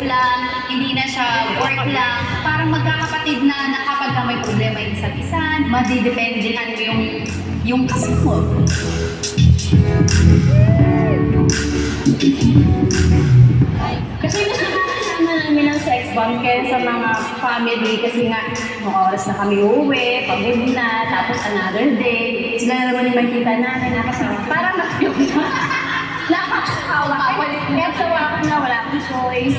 lang, hindi na siya work lang. Parang magkakapatid na kapag ka may problema yung isa't isa, madidependengan mo yung kasama mo. Kasi mas nakakasama namin ang sex bomb kaya sa mga family kasi nga mga oras na kami uuwi, pagod na, tapos another day. Sila na naman yung makita namin, nakasama. Parang mas yung nakakasawa ka. Kaya sawa ko na wala akong choice.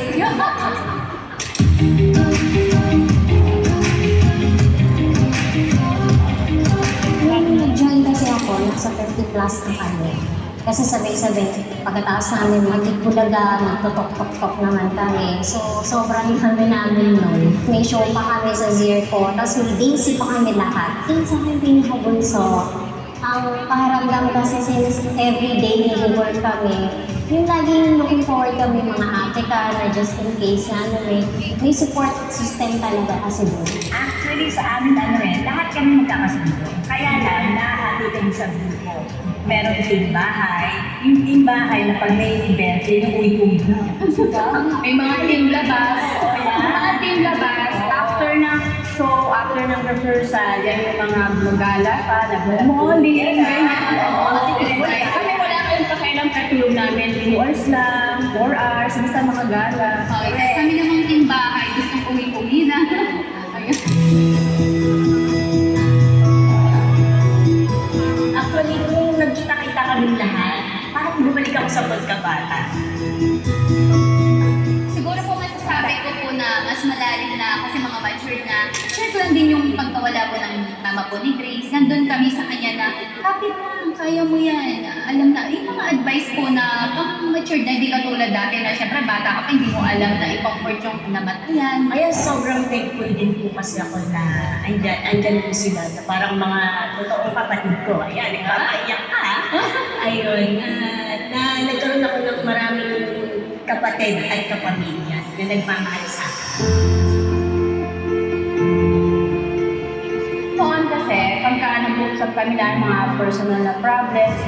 Nag-join kasi ako, nasa 30 plus na kami. Kasi sabay-sabay, pagkatapos namin magtitbulaga, magtutok-tok-tok naman kami. So, sobrang dami namin nun. May show pa kami sa Zirco, tapos may daisy pa kami lahat. Yung sa akin pinakabunso, ang paharamdam kasi since everyday nag-work kami, yung laging looking forward kami mga ate ka na just in case na may support system talaga kasi doon. Actually, sa amin lahat kami magkakasundo. Kaya lang, nahati kami sa grupo. Meron team bahay. Yung team bahay na pag may event, yun yung uwi-uwi na. May mga team labas. Mga team labas, after ng show, after ng rehearsal, yan yung mga magala pa, nag-morning, ganyan. Kami wala kayong pakialam katulog namin, 2 hours lang, 4 hours, basta mga gala. Kami namang team bahay, gustong uwi-uwi na. Actually, nung nagkita-kita kami lahat, parang bumalik ako sa pagkabata. Siguro po masasabi ko po na mas malalim na kasi mga matured na, share ko lang din yung pagkawala po ng mama po ni Grace. Nandun kami sa kanya na, happy lang, kaya mo yan. Alam na, yung mga advice po na pang matured na hindi katulad dati na syempre bata ka pa, hindi mo alam na i-comfort yung namatayan. Kaya sobrang thankful din po kasi ako na andyan po sila na parang mga totoong kapatid ko. Ayan, nagpapaiyak ka. Ayun, na nagkaroon ako ng maraming kapatid at kapamilya na nagmamahal sa akin. Noon kasi, pagka nag-uusap kami na mga personal na problems,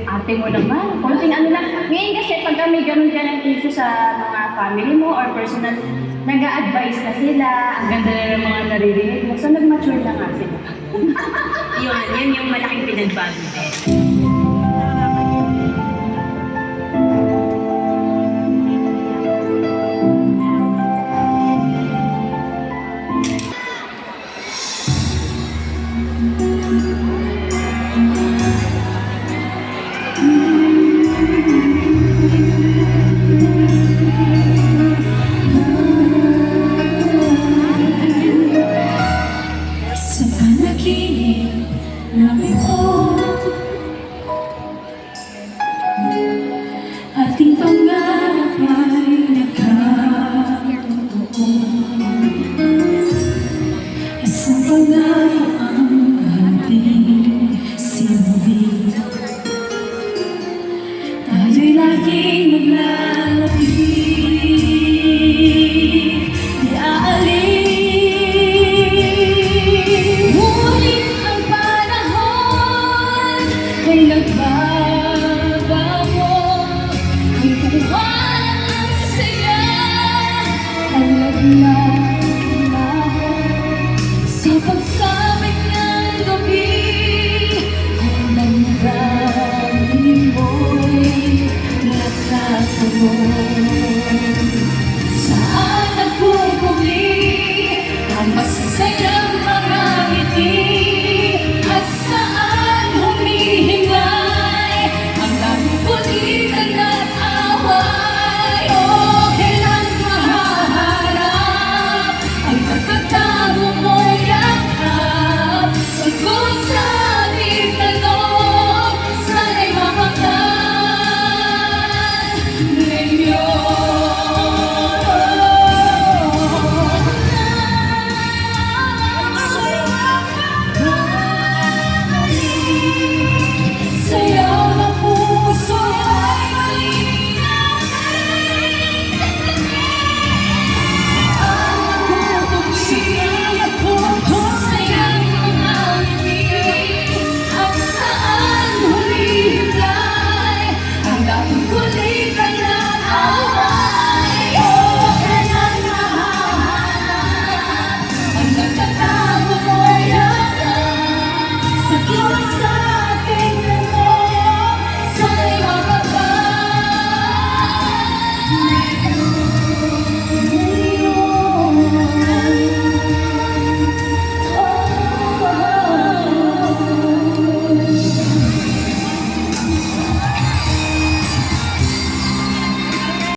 ate mo naman, konting ano lang. Ngayon kasi pag kami ganun ka ng issue sa mga family mo or personal, nag-a-advise na sila, ang ganda na ng mga naririnig mo, so nag-mature na nga sila. Yun yung malaking pinagbago din. Sa panaginip na ito, ating pangarap ay nagkatotoo. Isang pangarap